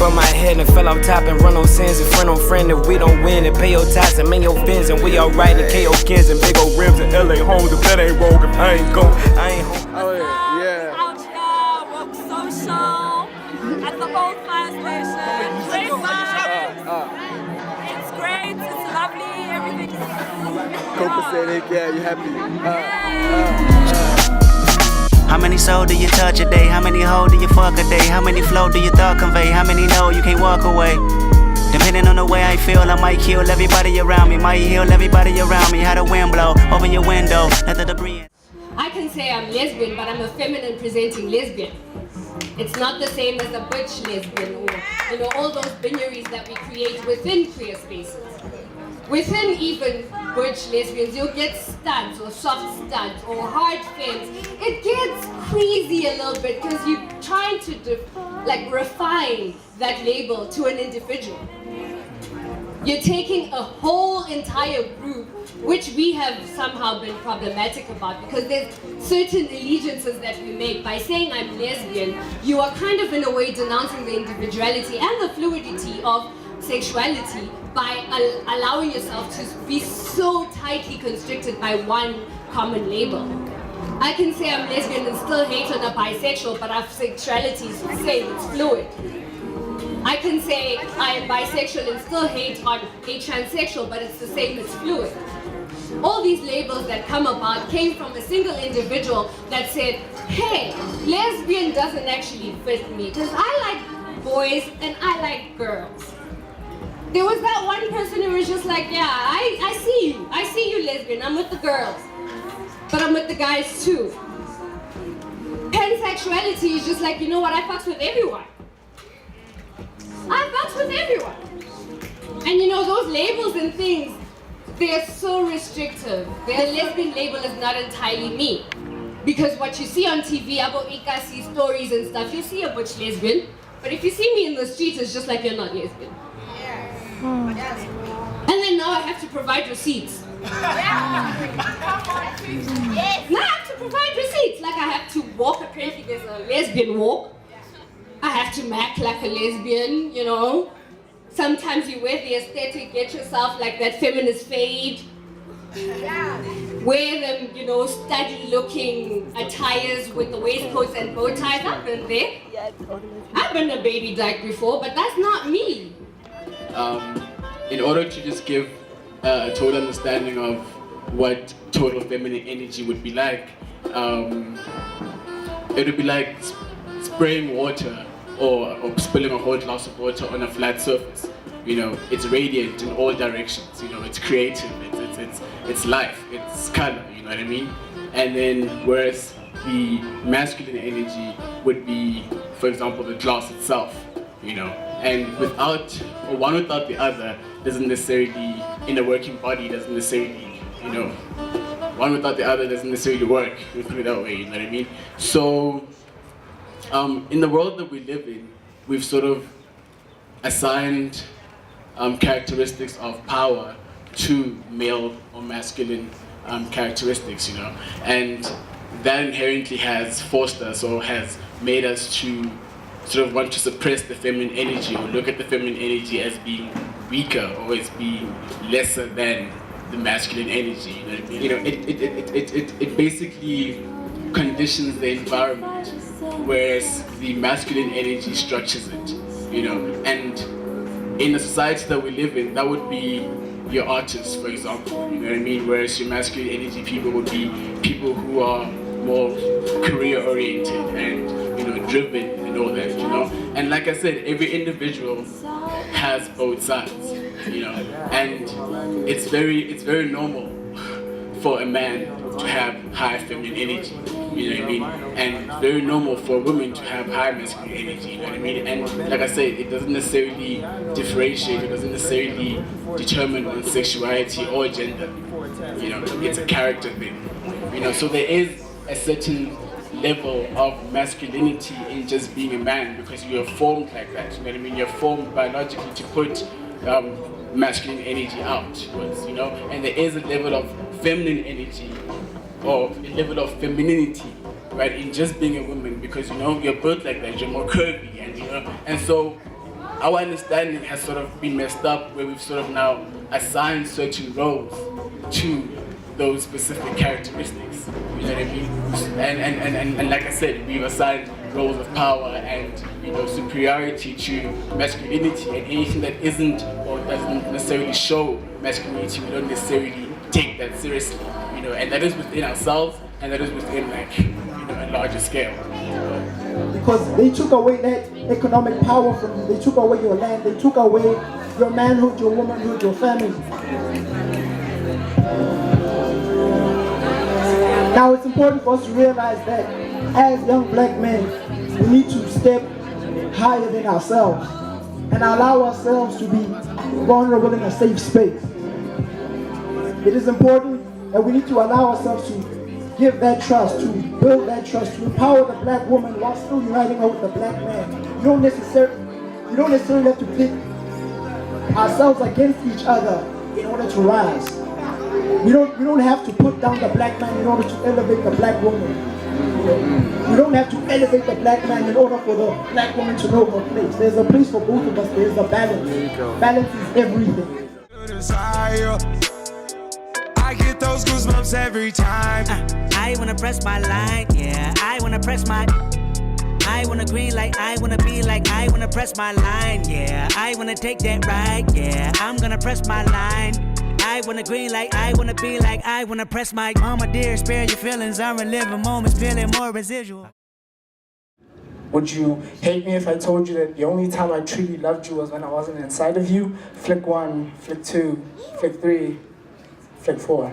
from my head and fell off top and run on sins and friend on friend. If we don't win and pay your ties and make your fins and we alright and KO kids and big old rims and LA homes. If that ain't wrong, if I ain't gone, I ain't home. Oh yeah. Out here, WokeSocial at the old fire station. Great vibes. It's great, it's lovely, everything's Copacetic, yeah, you happy? How many souls do you touch a day? How many hoes do you fuck a day? How many flow do your thought convey? How many know you can't walk away? Depending on the way I feel, I might kill everybody around me. Might heal everybody around me. How the wind blow, open your window, let the debris in. I can say I'm lesbian, but I'm a feminine presenting lesbian. It's not the same as a butch lesbian or, you know, all those binaries that we create within queer spaces. Within even butch lesbians, you'll get studs or soft studs or hard femmes. It gets crazy a little bit because you're trying to refine that label to an individual. You're taking a whole entire group, which we have somehow been problematic about because there's certain allegiances that we make. By saying I'm lesbian, you are kind of in a way denouncing the individuality and the fluidity of sexuality by allowing yourself to be so tightly constricted by one common label. I can say I'm lesbian and still hate on a bisexual, but our sexuality is the same, it's fluid. I can say I am bisexual and still hate on a transsexual, but it's the same, it's fluid. All these labels that come about came from a single individual that said, hey, lesbian doesn't actually fit me because I like boys and I like girls. There was that one person who was just like, yeah, I see you lesbian, I'm with the girls, but I'm with the guys too. Pansexuality is just like, you know what, I fucks with everyone. I fucks with everyone. And you know, those labels and things, they're so restrictive. Their lesbian label is not entirely me. Because what you see on TV, about Ikasi stories and stuff, you see a butch lesbian, but if you see me in the streets, it's just like you're not lesbian. And then now I have to provide receipts. Now I have to provide receipts. Like I have to walk, apparently there's a lesbian walk. I have to act like a lesbian, you know. Sometimes you wear the aesthetic, get yourself like that feminist fade. Wear them, you know, studly looking attires with the waistcoats and bow ties. I've been there. I've been a baby dyke before, but that's not me. In order to just give a total understanding of what total feminine energy would be like, it would be like spraying water or spilling a whole glass of water on a flat surface. You know, it's radiant in all directions. You know, it's creative, it's life, it's color. You know what I mean? And then whereas the masculine energy would be, for example, the glass itself. You know, and one without the other doesn't necessarily, in a working body, doesn't necessarily, you know, one without the other doesn't necessarily work, let's put it that way, you know what I mean? So, in the world that we live in, we've sort of assigned characteristics of power to male or masculine characteristics, you know, and that inherently has forced us or has made us to sort of want to suppress the feminine energy or look at the feminine energy as being weaker or as being lesser than the masculine energy. You know what I mean? You know, it basically conditions the environment, whereas the masculine energy structures it. You know, and in the society that we live in, that would be your artists, for example. You know what I mean? Whereas your masculine energy people would be people who are more career oriented and, you know, driven and all that, you know. And like I said, every individual has both sides, you know. And it's very normal for a man to have high feminine energy, you know what I mean? And it's very normal for women to have high masculine energy, you know what I mean? And like I said, it doesn't necessarily differentiate, it doesn't necessarily determine on sexuality or gender, you know, it's a character thing, you know. So there is a certain level of masculinity in just being a man because you're formed like that, you know what I mean? You're formed biologically to put masculine energy out, you know, and there is a level of feminine energy or a level of femininity, right, in just being a woman because, you know, you're built like that, you're more curvy, and, you know, and so our understanding has sort of been messed up, where we've sort of now assigned certain roles to those specific characteristics. You know what I mean? And like I said, we've assigned roles of power and superiority to masculinity, and anything that isn't or doesn't necessarily show masculinity, we don't necessarily take that seriously. And that is within ourselves, and that is within a larger scale. Because they took away that economic power from you. They took away your land. They took away your manhood, your womanhood, your family. Now it's important for us to realize that as young black men, we need to step higher than ourselves and allow ourselves to be vulnerable in a safe space. It is important that we need to allow ourselves to give that trust, to build that trust, to empower the black woman while still uniting her with the black man. You don't necessarily have to pit ourselves against each other in order to rise. We don't have to put down the black man in order to elevate the black woman. We don't have to elevate the black man in order for the black woman to know her place. There's a place for both of us. There's a balance. Balance is everything. I get those goosebumps every time. I wanna press my line, yeah. I wanna press my. I wanna green like I wanna be like I wanna press my line, yeah. I wanna take that ride, yeah. I'm gonna press my line. I wanna green like I wanna be like I wanna press my. Mama dear, spare your feelings. I'm reliving moments, feeling more residual. Would you hate me if I told you that the only time I truly loved you was when I wasn't inside of you? Flick 1, flick 2, flick 3. Flick 4.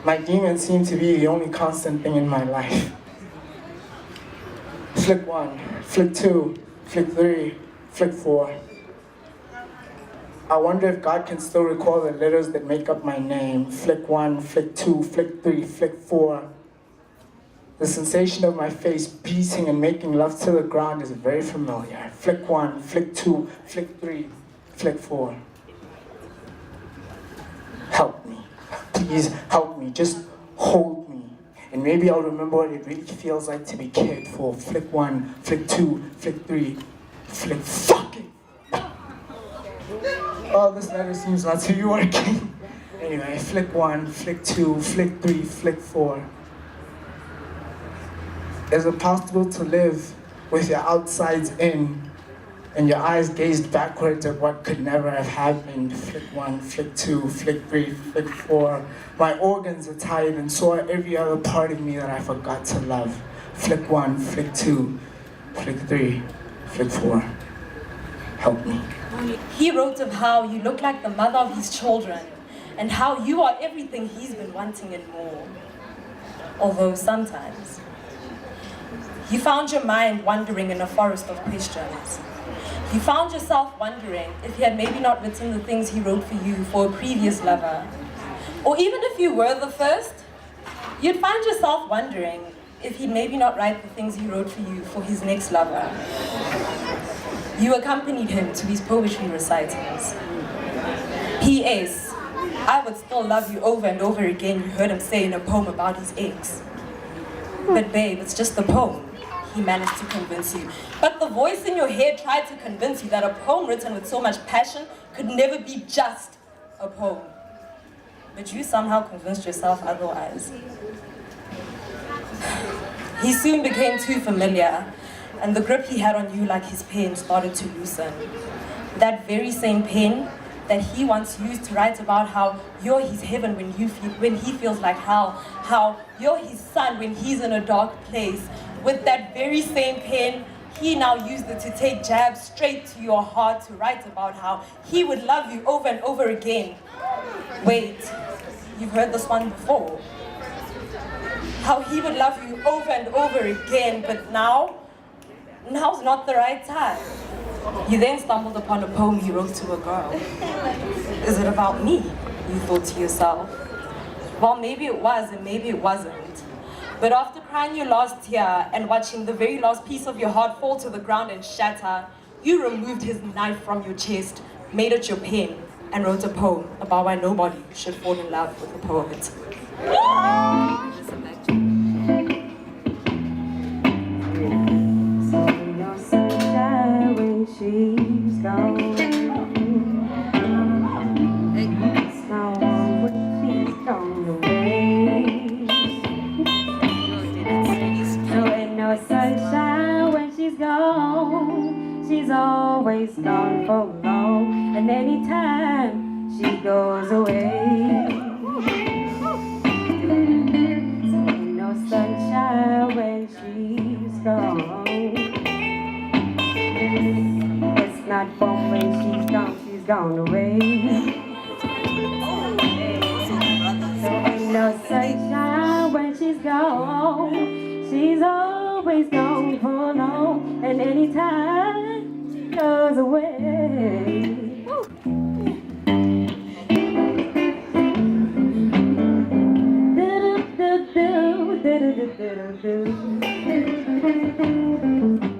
My demons seem to be the only constant thing in my life. Flick 1, flick 2, flick 3, flick 4. I wonder if God can still recall the letters that make up my name. Flick 1, flick 2, flick 3, flick 4. The sensation of my face beating and making love to the ground is very familiar. Flick 1, flick 2, flick 3, flick 4. Help me. Please help me. Just hold me. And maybe I'll remember what it really feels like to be cared for. Flick 1, flick 2, flick 3, flick fucking. Oh, this letter seems not to be working. Anyway, flick 1, flick 2, flick 3, flick 4. Is it possible to live with your outsides in and your eyes gazed backwards at what could never have happened? Flick 1, flick 2, flick 3, flick 4. My organs are tired and so are every other part of me that I forgot to love. Flick 1, flick 2, flick 3, flick 4. Help me. He wrote of how you look like the mother of his children and how you are everything he's been wanting and more. Although sometimes you found your mind wandering in a forest of questions. You found yourself wondering if he had maybe not written the things he wrote for you for a previous lover. Or even if you were the first, you'd find yourself wondering if he'd maybe not write the things he wrote for you for his next lover. You accompanied him to his poetry recitals. P.S. I would still love you over and over again, you heard him say in a poem about his ex. But babe, it's just a poem. He managed to convince you. But the voice in your head tried to convince you that a poem written with so much passion could never be just a poem. But you somehow convinced yourself otherwise. He soon became too familiar, and the grip he had on you like his pen started to loosen. That very same pen that he once used to write about how you're his heaven when he feels like hell, how you're his sun when he's in a dark place. With that very same pen, he now used it to take jabs straight to your heart to write about how he would love you over and over again. Wait, you've heard this one before. How he would love you over and over again, but now's not the right time. You then stumbled upon a poem he wrote to a girl. Is it about me? You thought to yourself. Well, maybe it was and maybe it wasn't. But after crying your last tear and watching the very last piece of your heart fall to the ground and shatter, you removed his knife from your chest, made it your pen, and wrote a poem about why nobody should fall in love with a poet. she's gone. It's not warm when she's gone away. So ain't no sunshine when she's gone. She's always gone for long. And anytime she goes away, so ain't no sunshine when she's gone. It's not fun when she's gone away. So ain't no sunshine when she's gone. She's always gone for long. And anytime she goes away. Do do do do do do do do.